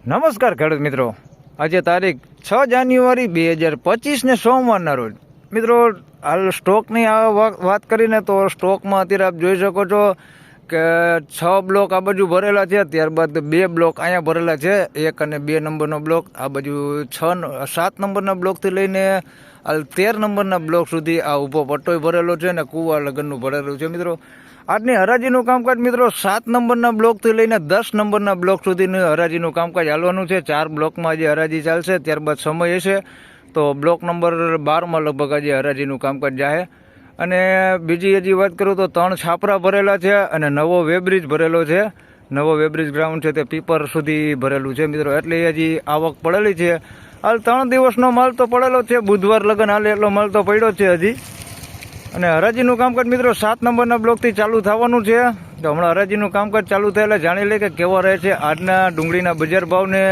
નમસ્કાર ખેડૂત મિત્રો, આજે તારીખ 6 જાન્યુઆરી 2025 સોમવારના રોજ મિત્રો હાલ સ્ટોકની વાત કરીને તો સ્ટોકમાં અત્યારે આપ જોઈ શકો છો કે 6 બ્લોક આ બાજુ ભરેલા છે, ત્યારબાદ 2 બ્લોક અહીંયા ભરેલા છે, 1 અને 2 નંબરનો બ્લોક, આ બાજુ 7 નંબરના બ્લોકથી લઈને હાલ 13 નંબરના બ્લોક સુધી આ ઊભો પટ્ટોય ભરેલો છે અને કુવા લગનનું ભરેલું છે. મિત્રો આજની હરાજીનું કામકાજ મિત્રો 7 નંબરના બ્લોકથી લઈને 10 નંબરના બ્લોક સુધીનું હરાજીનું કામકાજ હાલવાનું છે. 4 બ્લોકમાં આજે હરાજી ચાલશે, ત્યારબાદ સમય હશે તો બ્લોક નંબર 12માં લગભગ આજે હરાજીનું કામકાજ જાહે. અને બીજી હજી વાત કરું તો 3 છાપરા ભરેલા છે અને નવો વેબ્રિજ ભરેલો છે. નવો વેબ્રિજ ગ્રાઉન્ડ છે તે પીપર સુધી ભરેલું છે મિત્રો, એટલે હજી આવક પડેલી છે. હાલ 3 દિવસનો માલ તો પડેલો છે, બુધવાર લગન હાલે એટલો માલ તો પડ્યો છે હજી. અને હરાજીનું કામકાજ મિત્રો 7 નંબરના બ્લોકથી ચાલુ થવાનું છે. તો હમણાં હરાજીનું કામકાજ ચાલુ થયેલા જાણી લે કે કેવા રહે છે આજના ડુંગળીના બજાર ભાવને.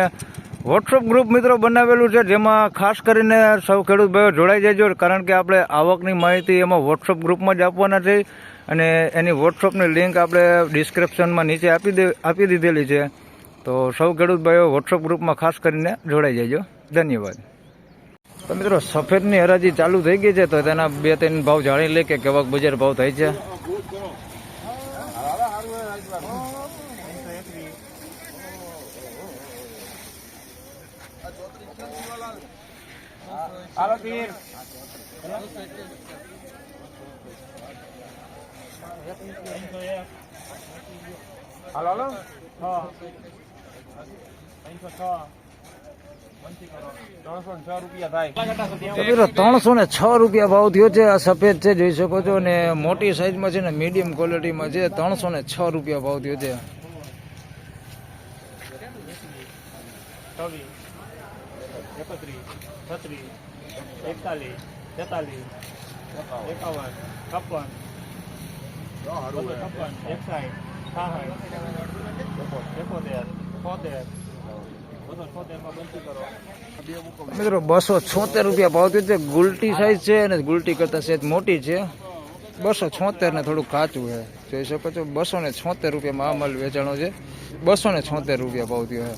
વોટ્સઅપ ગ્રુપ મિત્રો બનાવેલું છે, જેમાં ખાસ કરીને સૌ ખેડૂત ભાઈઓ જોડાઈ જજો, કારણ કે આપણે આવકની માહિતી એમાં વોટ્સઅપ ગ્રુપમાં જ આપવાના છે. અને એની વોટ્સઅપની લિંક આપણે ડિસ્ક્રિપ્શનમાં નીચે આપી દીધેલી છે. તો સૌ ખેડૂત ભાઈઓ વોટ્સઅપ ગ્રુપમાં ખાસ કરીને જોડાઈ જજો. ધન્યવાદ. તો મિત્રો સફેદની હરાજી ચાલુ થઈ ગઈ છે, તો તેના 2-3 ભાવ જાણી લે કે કેવા બજાર ભાવ થાય છે. મિત્રો 306 રૂપિયા ભાવ થયો છે. આ સફેદ છે, જોઈ શકો છો, અને મોટી સાઈઝમાં છે ને મીડિયમ ક્વોલિટીમાં છે. 306 રૂપિયા ભાવ થયો છે. 276 રૂપિયા ભાવ થયો છે. ગુલટી સાઈઝ છે અને ગુલટી કરતા સેજ મોટી છે. 276 ને થોડું કાચું છે, જોઈ શકો છો. 276 રૂપિયામાં આ માલ વેચાણો છે. 276 રૂપિયા ભાવ થયો છે.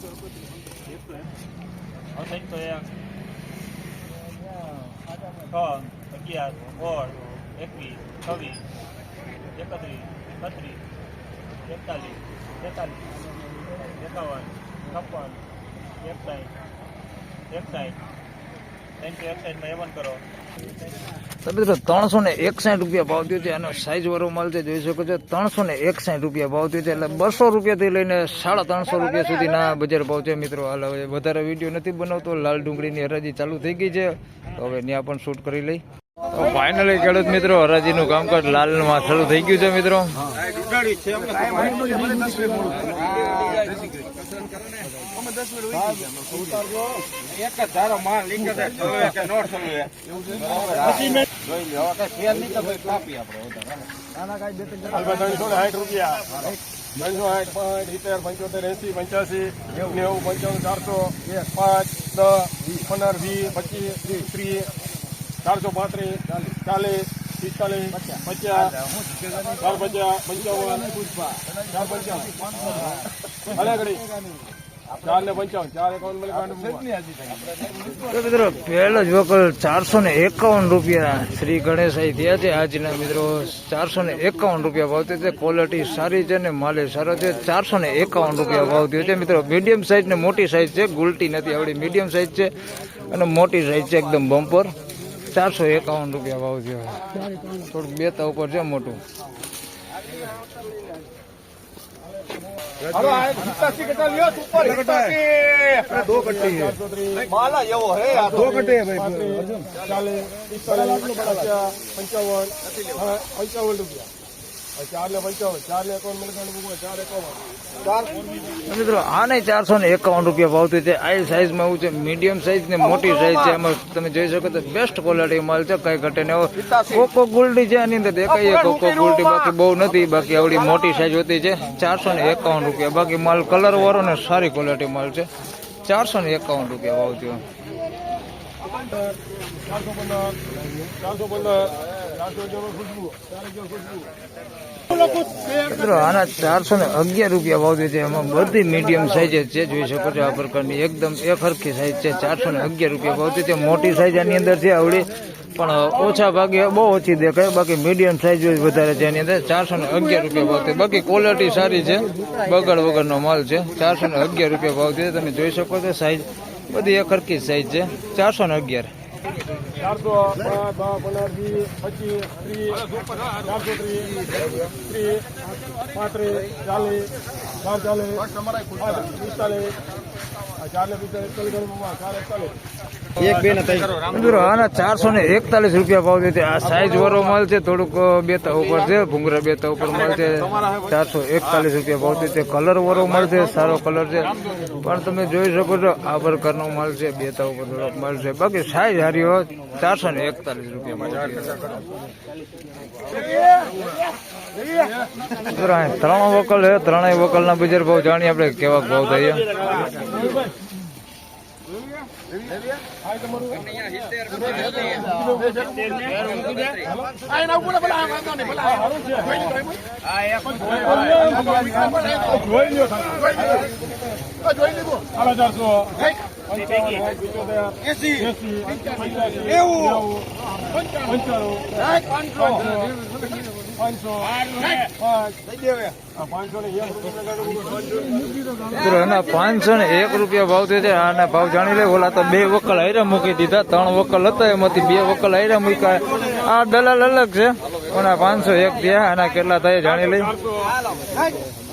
361 રૂપિયા ભાવ થયો છે. આનો સાઈઝ વાળો માલ છે, જોઈ શકો છો. 361 રૂપિયા ભાવ થયો છે, એટલે 200 રૂપિયાથી લઈને 350 રૂપિયા સુધીના બજાર ભાવ છે મિત્રો. હાલ હવે વધારે વિડીયો નથી બનાવતો, લાલ ડુંગળીની હરાજી ચાલુ થઈ ગઈ છે, તો હવે ત્યાં પણ શૂટ કરી લઈ. તો ફાઇનલી ખેડૂત મિત્રો હરાજીનું કામકાજ લાલમાં શરૂ થઈ ગયું છે મિત્રો. પહેલો જ વકલ 451 રૂપિયા શ્રી ગણેશાઈ થયા છે આજના મિત્રો. 451 રૂપિયા ભાવ થયો છે. ક્વોલિટી સારી છે ને માલે સારો છે. 451 રૂપિયા ભાવ થયો છે મિત્રો. મીડિયમ સાઈઝ ને મોટી સાઈઝ છે, ગુલટી નથી આવડી. મીડિયમ સાઈઝ છે અને મોટી સાઈઝ છે, એકદમ બમ્પર. 451 રૂપિયા ભાવ થયો. થોડુંક બેતા ઉપર છે મોટું. મિત્રો આને 451 રૂપિયા ભાવ થયો છે. આ સાઈઝમાં એવું છે, મીડિયમ સાઈઝ ને મોટી સાઈઝ છે. એમાં તમે જોઈ શકો તો બેસ્ટ ક્વોલિટી માલ છે, કઈ ઘટે ને. કોકો ગુલટી છે આની અંદર દેખાય, કોકો ગુલટી બાકી બહુ નથી, બાકી આવડી મોટી સાઈઝ હોતી છે. 451 રૂપિયા. બાકી માલ કલર વાળો ને સારી ક્વોલિટી માલ છે. 451 રૂપિયા ભાવ થયો. 415 415 415 ખુશ્બુ મિત્રો આના 411 રૂપિયા ભાવ છે. એમાં બધી મીડિયમ સાઈઝ છે, જોઈ શકો છો આ પ્રકારની એકદમ એક હરખી સાઈઝ છે. 411 રૂપિયા ભાવ છે. મોટી સાઈઝ આની અંદર છે આવડી, પણ ઓછા ભાગે બહુ ઓછી દેખાય. બાકી મીડિયમ સાઈઝ વધારે છે એની અંદર. 411 રૂપિયા ભાવ છે. બાકી ક્વોલિટી સારી છે, બગડ વગરનો માલ છે. 411 રૂપિયા ભાવ છે. તમે જોઈ શકો છો સાઈઝ બધી એક હરખી સાઈઝ છે. 411. 441 રૂપિયા ભાવ છે. આ સાઈઝ વાળો માલ છે, થોડુંક બેતા ઉપર છે, ભૂંગરા બેતા ઉપર માલ છે. 441 રૂપિયા ભાવ છે. કલર વાળો માલ છે, સારો કલર છે, પણ તમે જોઈ શકો છો આ પ્રકારનો માલ છે, બેતા ઉપર થોડોક માલ છે. બાકી સાઈઝ હારી હોય. 441 રૂપિયા. ત્રણ વકલ છે, ત્રણેય વકલના બજાર ભાવ જાણીએ આપણે કેવા ભાવ થયા. એના 501 રૂપિયા ભાવ છે. આના ભાવ જાણી લે. ઓલા તો 2 વકલ હાઈરા મૂકી દીધા, 3 વકલ હતા એમાંથી 2 વકલ હાઈરા મૂક્યા. આ દલાલ અલગ છે. આના 501 થયા. આના કેટલા થાય જાણી લઈ.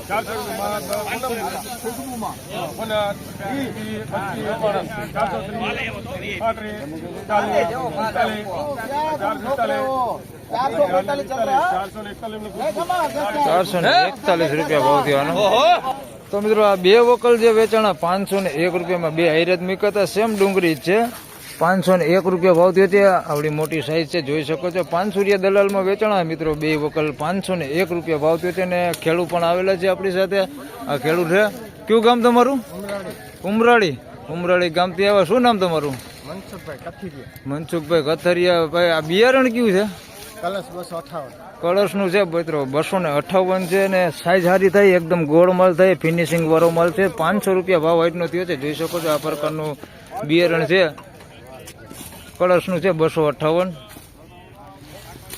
₹441 ભાવ થયો. તો મિત્રો આ 2 વકલ જે વેચાણા 501 રૂપિયામાં 2 હાઈરેજ મૂકતા સેમ ડુંગળી છે. 501 રૂપિયા ભાવ થયો છે. આવડી મોટી સાઈઝ છે, જોઈ શકો છો. 500 દલાલમાં વેચાણા મિત્રો 2 વકલ 501 રૂપિયા ભાવ થયો છે. અને ખેડૂત પણ આવેલા છે આપણી સાથે. આ ખેડૂત છે. કયું ગામ તમારું? ઉમરાળી. ઉમરાળી ગામથી આવ્યા. શું નામ તમારું? મનસુખભાઈ કથરિયા. ભાઈ આ બિયારણ કયું છે? કળશનું છે મિત્રો. 258 છે. ને સાઈઝ સારી થાય, એકદમ ગોળ માલ થાય, ફિનિશિંગ વાળો માલ છે. 500 રૂપિયા ભાવ હાઈટનો થયો છે. જોઈ શકો છો આ પ્રકારનું બિયારણ છે. કળશનું છે. 258.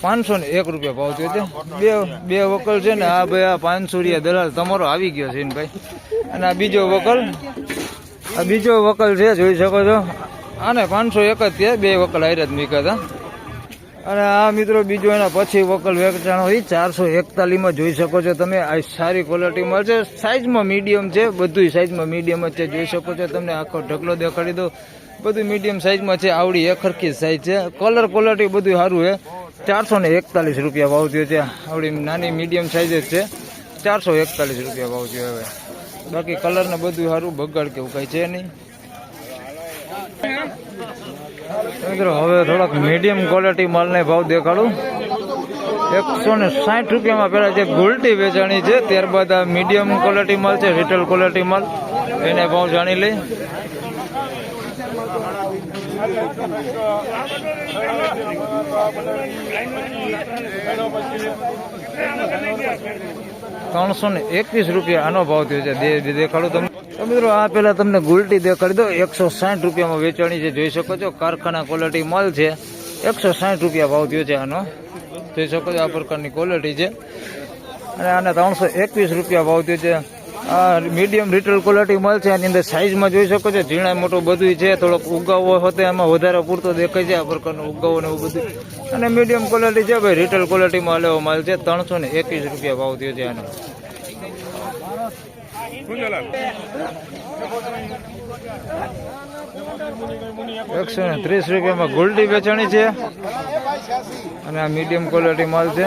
501 રૂપિયા ભાવ થયો છે. બે વકલ છે ને. આ ભાઈ આ 500 દલાલ તમારો આવી ગયો છે ભાઈ. અને આ બીજો વકલ છે, જોઈ શકો છો. આને 501 જ છે. 2 વકલ હાઈરાત મૂક્યા હતા. અને આ મિત્રો બીજો એના પછી વકલ વેચાણો એ 441 જોઈ શકો છો તમે. આ સારી ક્વોલિટી માં છે. સાઈઝમાં મીડિયમ છે, બધું સાઈઝમાં મીડિયમ જ છે. જોઈ શકો છો. તમને આખો ઢગલો દેખાડી દો. બધું મીડિયમ સાઈઝમાં છે. આવડી એક હરખી સાઈઝ છે. કલર ક્વોલિટી બધું સારું છે. 441 રૂપિયા ભાવ થયો છે. આવડી નાની મીડિયમ સાઈઝ જ છે. 441 રૂપિયા ભાવ થયો. હવે બાકી કલર ને બધું સારું, બગાડ કેવું કઈ છે નહીં. મિત્રો હવે થોડાક મીડિયમ ક્વોલિટી માલને ભાવ દેખાડું. 160 રૂપિયામાં પેલા જે ગુલટી વેચાણી છે, ત્યારબાદ આ મીડિયમ ક્વોલિટી માલ છે, રિટેલ ક્વોલિટી માલ, એને ભાવ જાણી લઈ. ₹321 આનો ભાવ થયો છે. દેખાડું તમને. તો મિત્રો આ પેલા તમને ગુલટી દેખાડી દો. 160 રૂપિયામાં વેચાણી છે. જોઈ શકો છો. કારખાના ક્વોલિટી માલ છે. 160 રૂપિયા ભાવ થયો છે આનો. જોઈ શકો છો આ પ્રકારની ક્વોલિટી છે. અને આને 321 રૂપિયા ભાવ થયો છે. આ મીડિયમ રિટેલ ક્વોલિટી માલ છે. આની અંદર સાઈઝમાં જોઈ શકો છો. ઝીણા મોટું બધું છે. થોડોક ઉગાવો હતો એમાં વધારે પૂરતો દેખાય છે. આ પ્રકારનો ઉગાવો ને એવું બધું. અને મીડિયમ ક્વોલિટી છે ભાઈ. રિટેલ ક્વોલિટીમાં લેવો માલ છે. 321 રૂપિયા ભાવ થયો છે આનો. 130 રૂપિયામાં ગોલ્ડી વેચાણી છે. અને આ મીડિયમ ક્વોલિટી માલ છે.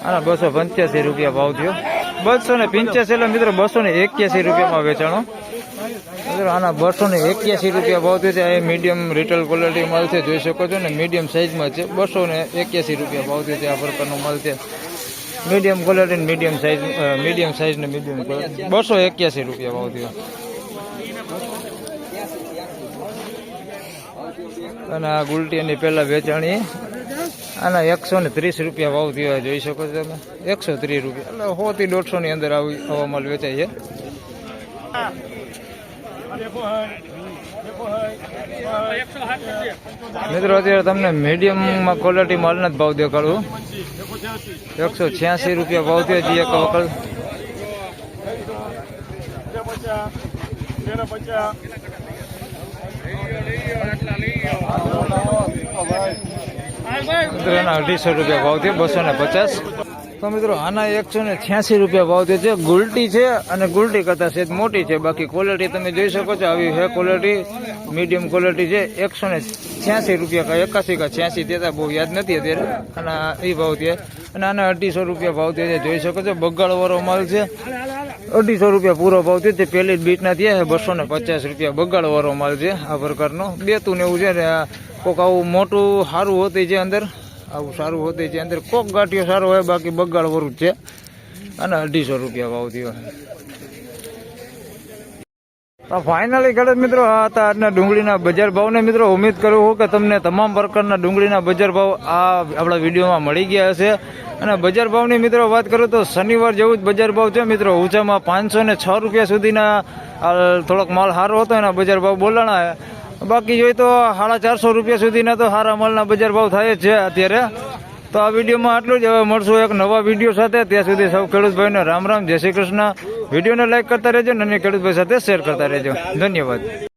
આના 285 રૂપિયા ભાવ થયો. 285 એટલે મિત્રો 281 રૂપિયામાં વેચાણો. આના 281 રૂપિયા ભાવ થયો છે. એ મીડિયમ રિટેલ ક્વોલિટી માલ છે. જોઈ શકો છો ને. મીડિયમ સાઈઝમાં છે. 281 રૂપિયા ભાવ થયો છે. આ પ્રકારનો માલ છે. મીડિયમ ક્વોલિટી મીડિયમ સાઇઝ ને મીડિયમ ક્વોલિટી 281 રૂપિયા ભાવ થયો. અને આ ગુલટીની પહેલા વેચાણી આના 130 રૂપિયા ભાવ થયો જોઈ શકો છો તમે. 130 રૂપિયા એટલે 100 થી 150 ની અંદર આવા માલ વેચાય છે. મિત્રો અત્યારે તમને મીડિયમમાં ક્વોલિટી માલના જ ભાવ દેખાડું. 186 રૂપિયા ભાવ થયો છે એક વખત. મિત્રો એના 250 રૂપિયા ભાવ થયો 250. તો મિત્રો આના 186 રૂપિયા ભાવ થયો છે. ગુલટી છે અને ગુલટી કરતાં સેજ મોટી છે. બાકી ક્વોલિટી તમે જોઈ શકો છો આવી છે ક્વોલિટી. મીડિયમ ક્વોલિટી છે. 186 રૂપિયા 81 કા 86 દેતા બહુ યાદ નથી અત્યારે. અને એ ભાવ છે. અને આના 250 રૂપિયા ભાવ થયો છે જોઈ શકો છો. બગાડવાળો માલ છે. 250 રૂપિયા પૂરો ભાવ થયો છે. પહેલી જ બીટના થયા 250 રૂપિયા બગાડવાળો માલ છે આ પ્રકારનો. બેતું ને એવું છે ને કોક આવું મોટું સારું હોતી છે અંદર. આવું સારું હોતી છે અંદર. કોક ગાંઠિયો સારો હોય બાકી બગાડવાળું જ છે. અને 250 રૂપિયા ભાવ થયો. તો ફાઇનલી ખેડૂત મિત્રો આ હતા આજના ડુંગળીના બજાર ભાવને. મિત્રો ઉમ્મીદ કરું છું કે તમને તમામ પ્રકારના ડુંગળીના બજાર ભાવ આ આપણા વિડીયોમાં મળી ગયા હશે. અને બજાર ભાવની મિત્રો વાત કરું તો શનિવાર જેવું જ બજાર ભાવ છે મિત્રો. ઊંચામાં 506 રૂપિયા સુધીના થોડોક માલ સારો હતો એના બજાર ભાવ બોલાણા. બાકી જોઈએ તો 450 રૂપિયા સુધીના તો સારા માલના બજાર ભાવ થાય જ છે અત્યારે. તો આ વિડીયોમાં આટલું જ. હવે મળશું એક નવા વિડીયો સાથે. ત્યાં સુધી સૌ ખેડૂતભાઈને રામ રામ, જય શ્રી કૃષ્ણ. વિડીયોને લાઈક કરતા રહેજો અને ખેડૂતભાઈ સાથે શેર કરતા રહેજો. ધન્યવાદ.